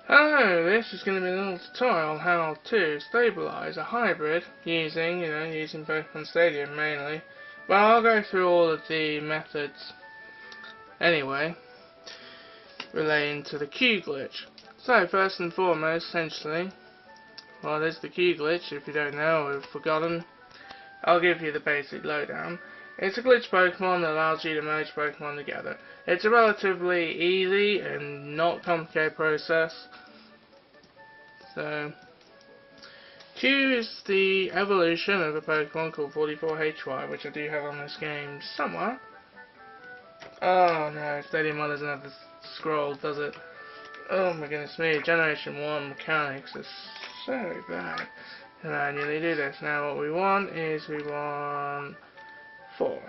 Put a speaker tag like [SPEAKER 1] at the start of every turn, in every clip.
[SPEAKER 1] Hello, this is going to be a little tutorial on how to stabilize a hybrid using Pokemon Staduim mainly. But I'll go through all of the methods anyway, relating to the Q glitch. So first and foremost, essentially, well, there's the Q glitch. If you don't know or have forgotten, I'll give you the basic lowdown. It's a glitch Pokemon that allows you to merge Pokemon together. It's a relatively easy and not complicated process. So, Q is the evolution of a Pokemon called 44HY, which I do have on this game somewhere. Oh no, Stadium 1 doesn't have the scroll, does it? Oh my goodness me, Generation 1 mechanics are so bad. And I nearly do this. Now what we want is, we want 4.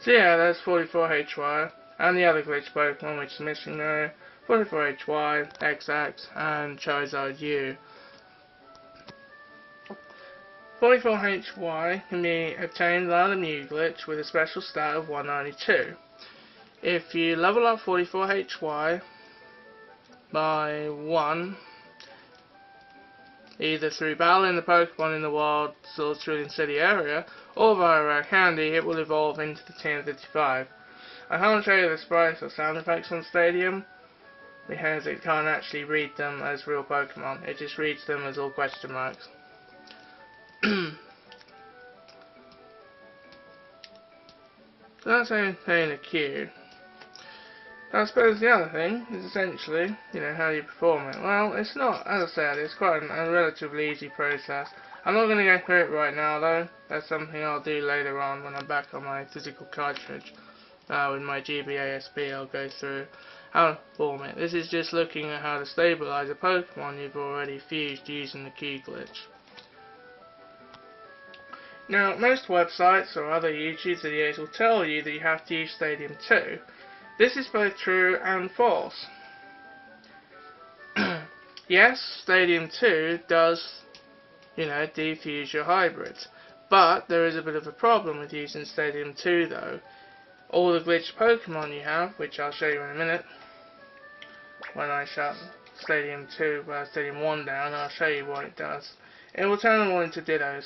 [SPEAKER 1] So yeah, that's 44HY, and the other glitch Pokemon which is missing there, 44HY, XX, and Charizard U. 44HY can be obtained via the Mew glitch with a special stat of 192. If you level up 44HY by 1, either through battling the Pokemon in the wild or through the city area, or via rare candy, it will evolve into the TM55. I can't show you the sprites or sound effects on Stadium because it can't actually read them as real Pokemon. It just reads them as all question marks. So that's how you obtain a Q. I suppose the other thing is essentially, how you perform it. Well, it's not, as I said, it's quite a relatively easy process. I'm not going to go through it right now though. That's something I'll do later on when I'm back on my physical cartridge. With my GBASB I'll go through how to perform it. This is just looking at how to stabilize a Pokemon you've already fused using the Q glitch. Now, most websites or other YouTube videos will tell you that you have to use Stadium 2. This is both true and false. Yes, Stadium 2 does, defuse your hybrids. But there is a bit of a problem with using Stadium 2 though. All the glitched Pokemon you have, which I'll show you in a minute, when I shut Stadium 1 down, I'll show you what it does. It will turn them all into Dittos.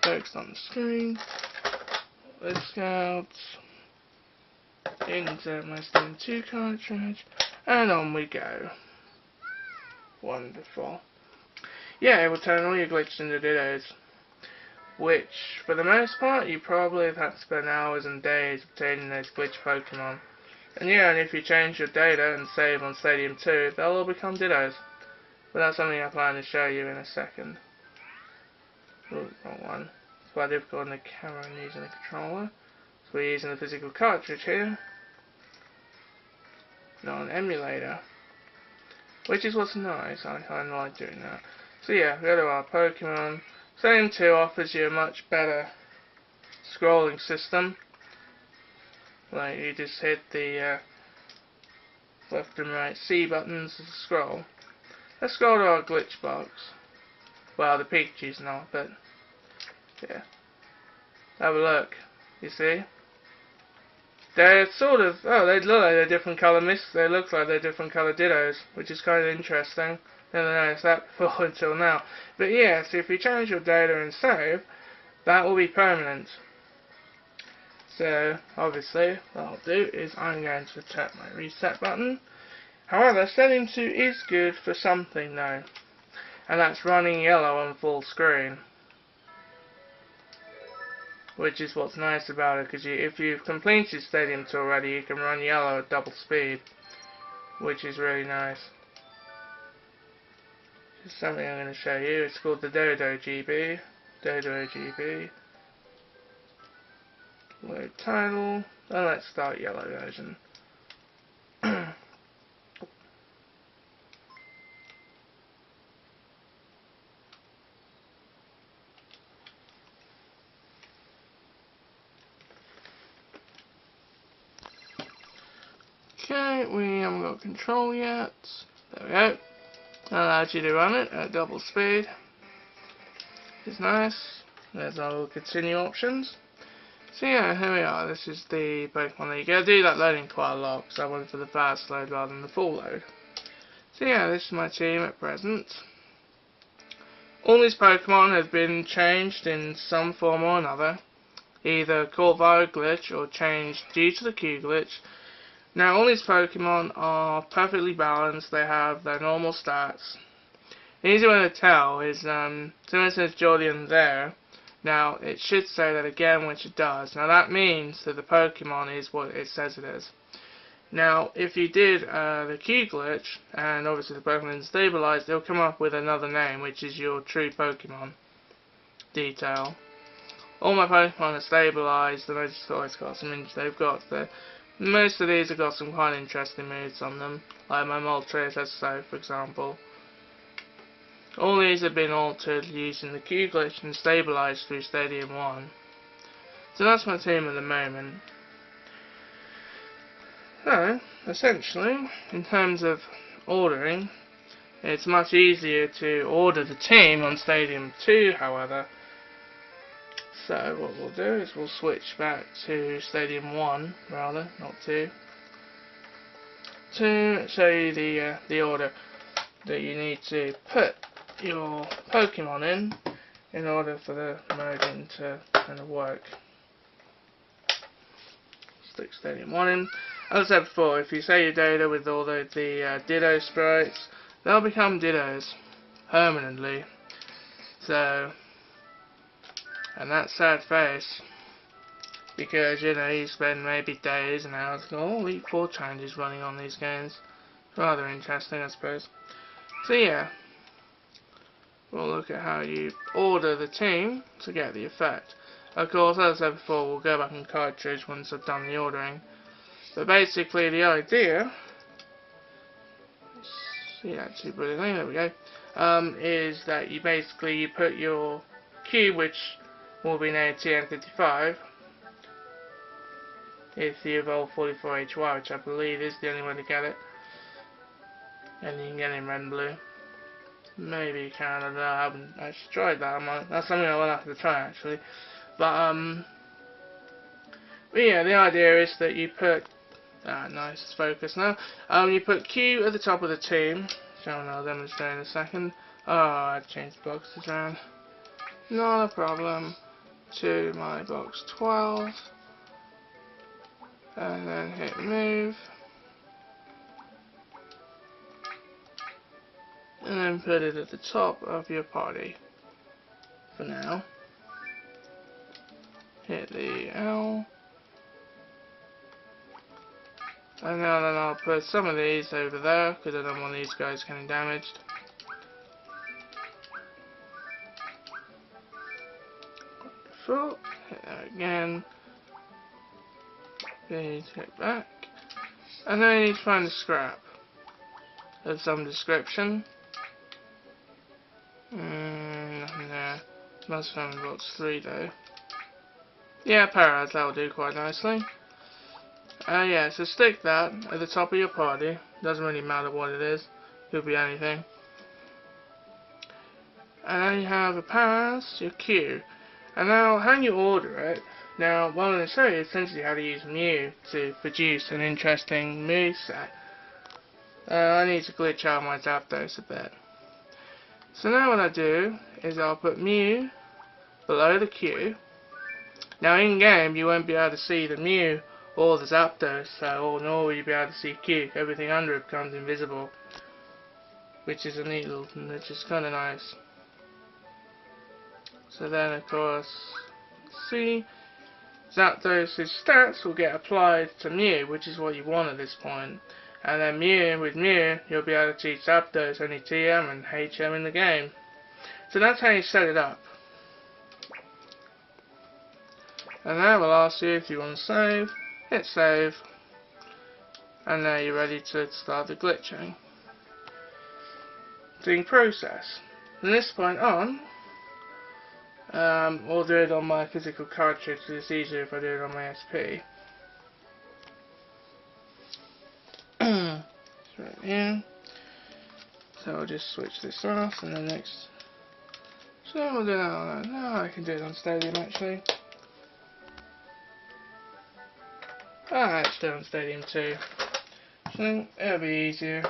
[SPEAKER 1] Focused on the screen. Let's go. Insert my Stadium 2 cartridge, and on we go. Wonderful. Yeah, it will turn all your glitches into Dittos, which, for the most part, you probably have had to spend hours and days obtaining those glitch Pokemon. And yeah, and if you change your data and save on Stadium 2, they'll all become Dittos. But that's something I plan to show you in a second. Ooh, wrong one. It's quite difficult on the camera and using the controller. So we're using the physical cartridge here, not an emulator. Which is what's nice, I kind of like doing that. So yeah, go to our Pokemon. Stadium 2 offers you a much better scrolling system. Like, you just hit the left and right C buttons to scroll. Let's scroll to our glitch box. Well, the Pikachu's not, but yeah. Have a look. You see? They're sort of, they look like they're different colour mists. They look like they're different colour Dittos, which is kind of interesting. Never noticed that before until now. But yeah, so if you change your data and save, that will be permanent. So, obviously, what I'll do is I'm going to tap my reset button. However, Stadium 2 is good for something though, and that's running yellow on full screen. Which is what's nice about it, because if you've completed Stadium 2 already, you can run yellow at double speed, which is really nice. Just something I'm going to show you. It's called the Dodo GB. Dodo GB. Load title, and let's start yellow version. Okay, we haven't got control yet. There we go. That allows you to run it at double speed. It's nice. There's our little continue options. So yeah, here we are. This is the Pokemon League. I do that loading quite a lot because I went for the fast load rather than the full load. So yeah, this is my team at present. All these Pokemon have been changed in some form or another, either caught via a glitch or changed due to the Q glitch. Now all these Pokemon are perfectly balanced, they have their normal stats. An easy way to tell is, so it says Jordan there, now it should say that again, which it does. Now that means that the Pokemon is what it says it is. Now, if you did the Q glitch, and obviously the Pokemon is stabilized, it'll come up with another name, which is your true Pokemon detail. All my Pokemon are stabilized, and I just always got some. They've got most of these have got some quite interesting moves on them, like my Moltres SO, for example. All these have been altered using the Q glitch and stabilized through Stadium 1. So that's my team at the moment. So, essentially, in terms of ordering, it's much easier to order the team on Stadium 2, however. So, what we'll do is we'll switch back to Stadium 1, rather, not 2, to show you the order that you need to put your Pokemon in order for the merging to kind of work. Stick Stadium 1 in. As I said before, if you save your data with all the Ditto sprites, they'll become Dittos permanently. So, and that's sad face, because you spend maybe days and hours going, oh, Elite 4 challenges running on these games. Rather interesting, I suppose. So yeah, we'll look at how you order the team to get the effect. Of course, as I said before, we'll go back in cartridge once I've done the ordering. But basically the idea, see actually brilliantly, there we go, is that you put your Q, which will be named TN55, if you evolve 44HY, which I believe is the only way to get it. And you can get it in red and blue. Maybe you can, I don't know, I haven't actually tried that. That's something I will have to try actually. But yeah, the idea is that you put nice, it's focused now. You put Q at the top of the team, which I'll demonstrate in a second. Oh, I've changed the boxes around. Not a problem. To my box 12. And then hit move. And then put it at the top of your party. For now. Hit the L. And now then I'll put some of these over there, because I don't want these guys getting damaged. Full. Hit that again. Please hit back. And then you need to find a scrap of some description. Nothing there. Must find box 3 though. Yeah, Paras, that'll do quite nicely. Yeah, so stick that at the top of your party. Doesn't really matter what it is. Could be anything. And then you have a Paras, your Q. And now, how you order it. Now, what I'm going to show you is essentially how to use Mew to produce an interesting moveset. I need to glitch out my Zapdos a bit. So now what I do is I'll put Mew below the Q. Now in game you won't be able to see the Mew or the Zapdos, nor will you be able to see Q. Everything under it becomes invisible, which is a neat little, which is kind of nice. So then of course, see, Zapdos' stats will get applied to Mew, which is what you want at this point. And then with Mew, you'll be able to teach Zapdos only TM and HM in the game. So that's how you set it up. And now we'll ask you if you want to save, hit save, and now you're ready to start the glitching. Doing process. From this point on, I'll do it on my physical cartridge, so it's easier if I do it on my SP. Right here. So I'll just switch this off, and then next. So we'll do that on that. No, I can do it on Stadium actually. it's still on Stadium 2. So it'll be easier.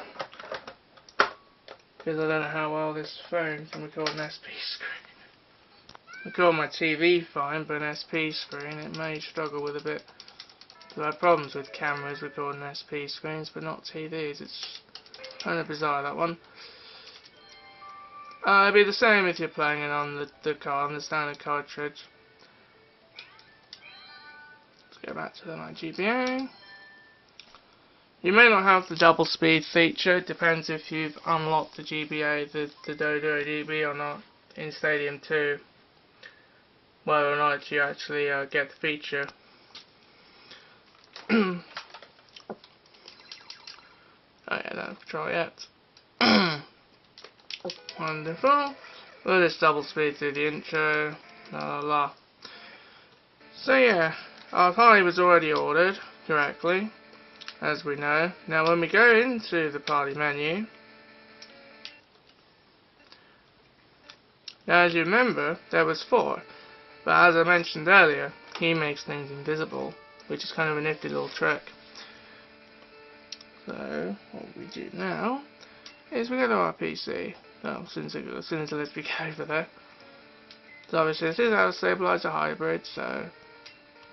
[SPEAKER 1] Because I don't know how well this phone can record an SP screen. Record my TV fine, but an SP screen it may struggle with a bit. I have problems with cameras recording SP screens, but not TVs. It's kind of bizarre, that one. It'll be the same if you're playing it on the standard cartridge. Let's go back to my GBA. You may not have the double speed feature. It depends if you've unlocked the GBA, the Dodo DB or not in Stadium 2. Whether or not you actually get the feature. Oh yeah, don't control yet. Wonderful. We'll just double speed through the intro. La la la. So yeah, our party was already ordered correctly, as we know. Now when we go into the party menu, now as you remember, there was 4. But as I mentioned earlier, he makes things invisible, which is kind of a nifty little trick. So, what we do now is we go to our PC. Well, as soon as it lets me go over there. So obviously this is our stabilizer hybrid, so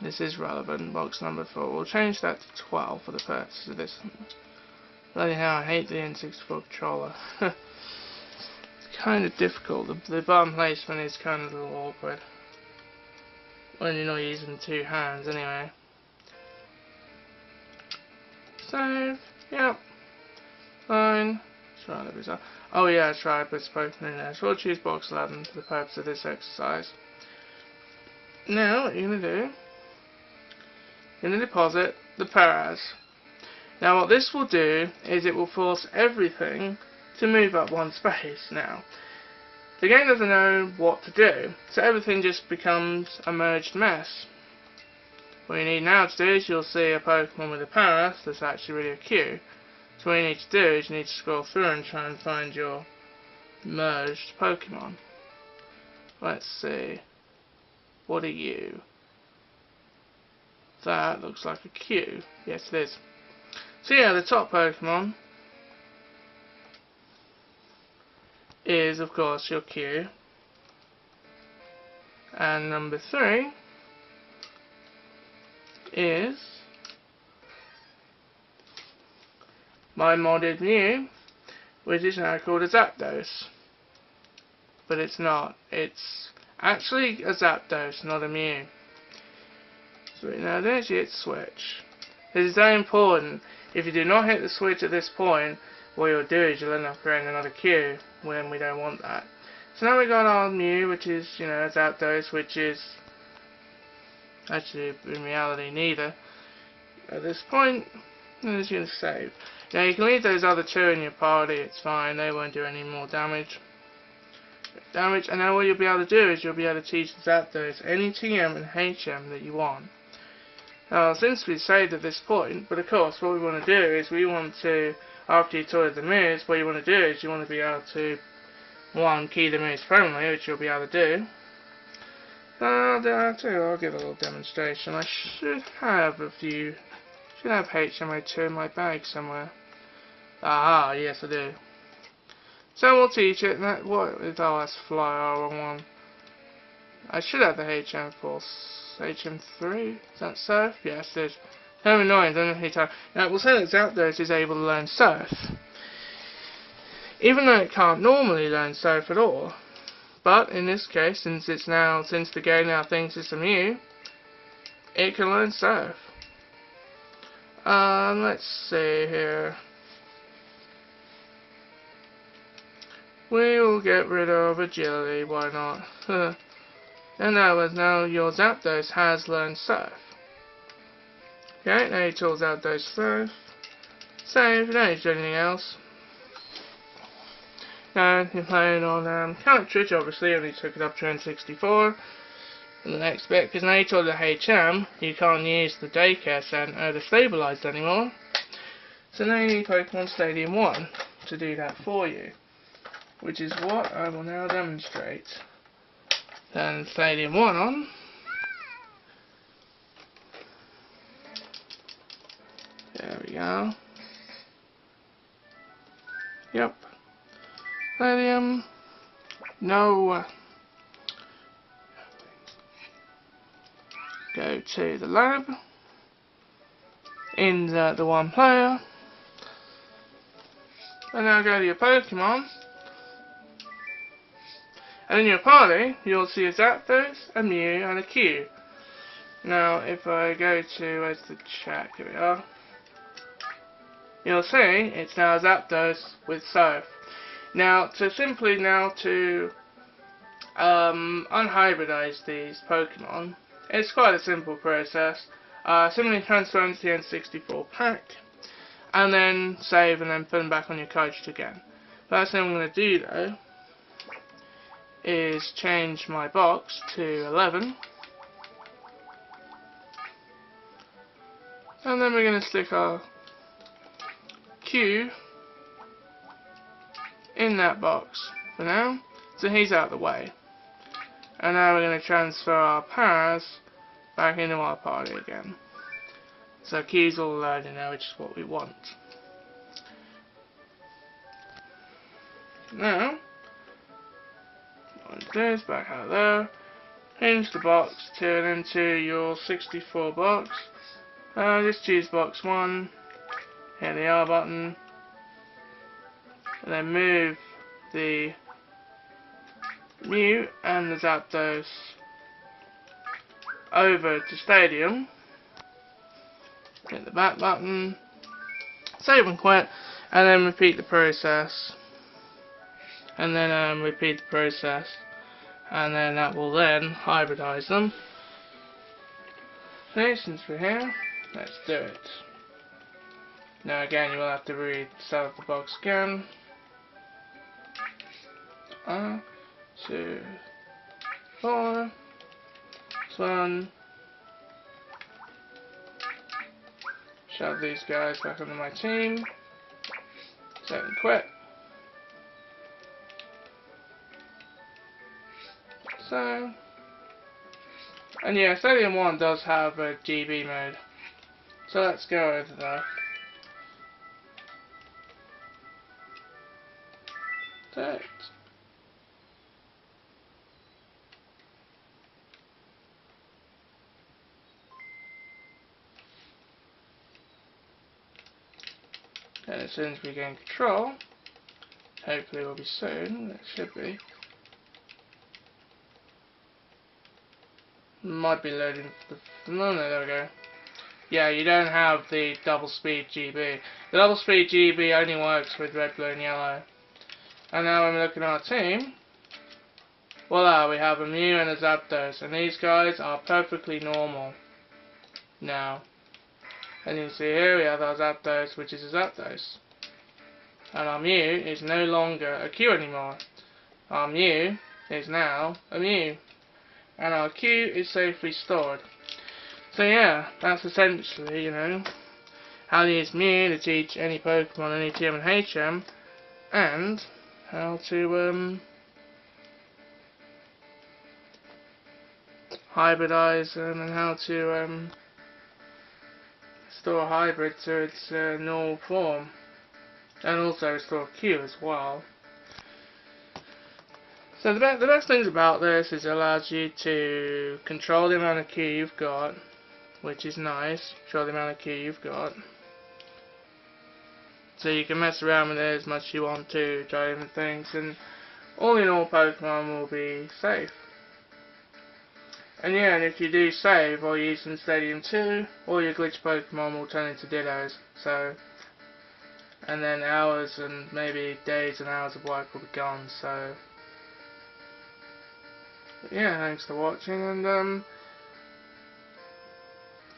[SPEAKER 1] this is relevant. Box number 4. We'll change that to 12 for the purpose of this. Bloody hell, I hate the N64 controller. It's kind of difficult. The button placement is kind of a little awkward. When you're not using 2 hands anyway. Save. Yep. Fine. It's rather bizarre. Oh yeah, that's right, but it's spoken in there. So we'll choose box 11 for the purpose of this exercise. Now, what you're going to do, you're going to deposit the paras. Now what this will do is it will force everything to move up 1 space now. The game doesn't know what to do, so everything just becomes a merged mess. What you need now to do is you'll see a Pokemon with a Paras that's actually really a Q. So what you need to do is you need to scroll through and try and find your merged Pokemon. Let's see. What are you? That looks like a Q. Yes, it is. So yeah, the top Pokemon is, of course, your Q. And number 3 is my modded Mew, which is now called a Zapdos. But it's not. It's actually a Zapdos, not a Mew. So now there's your switch. This is very important. If you do not hit the switch at this point, what you'll do is you'll end up creating another Q when we don't want that. So now we got our Mew, which is, you know, Zapdos, which is actually in reality neither. At this point, I'm just going to save. Now you can leave those other 2 in your party, it's fine, they won't do any more damage. And now what you'll be able to do is you'll be able to teach the Zapdos any TM and HM that you want. Now since we've saved at this point, but of course what we want to do is we want to, after you taught the moves, what you want to do is you want to be able to, 1, key the moves permanently, which you'll be able to do. I'll give a little demonstration. I should have HMA2 in my bag somewhere. Ah, yes I do. So we'll teach it. That's fly, wrong one. I should have the HM4, HM3. Is that Surf? Yes, it is. Kind of annoying, doesn't it? Now we'll say that Zapdos is able to learn Surf, even though it can't normally learn Surf at all. But in this case, since the game now thinks it's a Mew, it can learn Surf. Let's see here. We will get rid of agility, why not? And now your Zapdos has learned Surf. Okay, now you taught Zapdos Surf. Save, you don't need to do anything else. Now you're playing on cartridge, obviously, only took it up to N64. And the next bit, because now you taught the HM, you can't use the daycare center, the stabilized anymore. So now you need Pokemon Stadium 1 to do that for you, which is what I will now demonstrate. Turn Stadium 1 on. There we go. Yep. Stadium. No. Go to the lab. Insert the one player. And now go to your Pokemon. And in your party, you'll see a Zapdos, a Mew, and a Q. Now, if I go to, where's the chat? Here we are. You'll see it's now Zapdos with Surf. Now, to unhybridize these Pokemon, it's quite a simple process. Simply transfer into the N64 pack, and then save, and then put them back on your cartridge again. First thing I'm going to do though is change my box to 11, and then we're going to stick our Q in that box for now, so he's out of the way. And now we're going to transfer our powers back into our party again. So Q's all loaded now, which is what we want. Now, what to do is back out there, change the box, turn into your 64 box. Just choose box 1, hit the R button, and then move the Mew and the Zapdos over to Stadium. Hit the back button, save and quit, and then repeat the process. And then repeat the process, and then that will then hybridize them. Okay, since we're here, let's do it. Now again, you will have to reset the box again. 2, 4, 1. Shove these guys back onto my team. Save and quit. So, and yeah, Stadium 1 does have a GB mode. So let's go over there. That. And as soon as we gain control, hopefully it will be soon, it should be. Might be loading no, there we go. Yeah, you don't have the double speed GB. The double speed GB only works with red, blue and yellow. And now when we look at our team, voila, we have a Mew and a Zapdos, and these guys are perfectly normal now. And you can see here we have our Zapdos, which is a Zapdos. And our Mew is no longer a Q anymore. Our Mew is now a Mew. And our Q is safely stored. So yeah, that's essentially, how to use Mew to teach any Pokemon, any TM and HM, and how to hybridize them, and how to restore hybrid to its normal form, and also restore Q as well. So the best things about this is it allows you to control the amount of Q you've got, which is nice. Control the amount of Q you've got, so you can mess around with it as much as you want to, try different things, and all in all, Pokemon will be safe. And yeah, and if you do save or use in Stadium 2, all your glitch Pokemon will turn into Dittos. So, and then hours and maybe days and hours of work will be gone. So, yeah, thanks for watching, and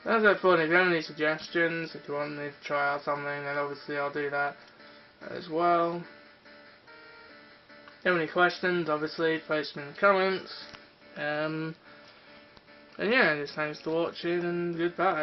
[SPEAKER 1] that's it for it. If you have any suggestions, if you want me to try out something, then obviously I'll do that as well. If you have any questions, obviously post them in the comments. And yeah, just thanks for watching, and goodbye.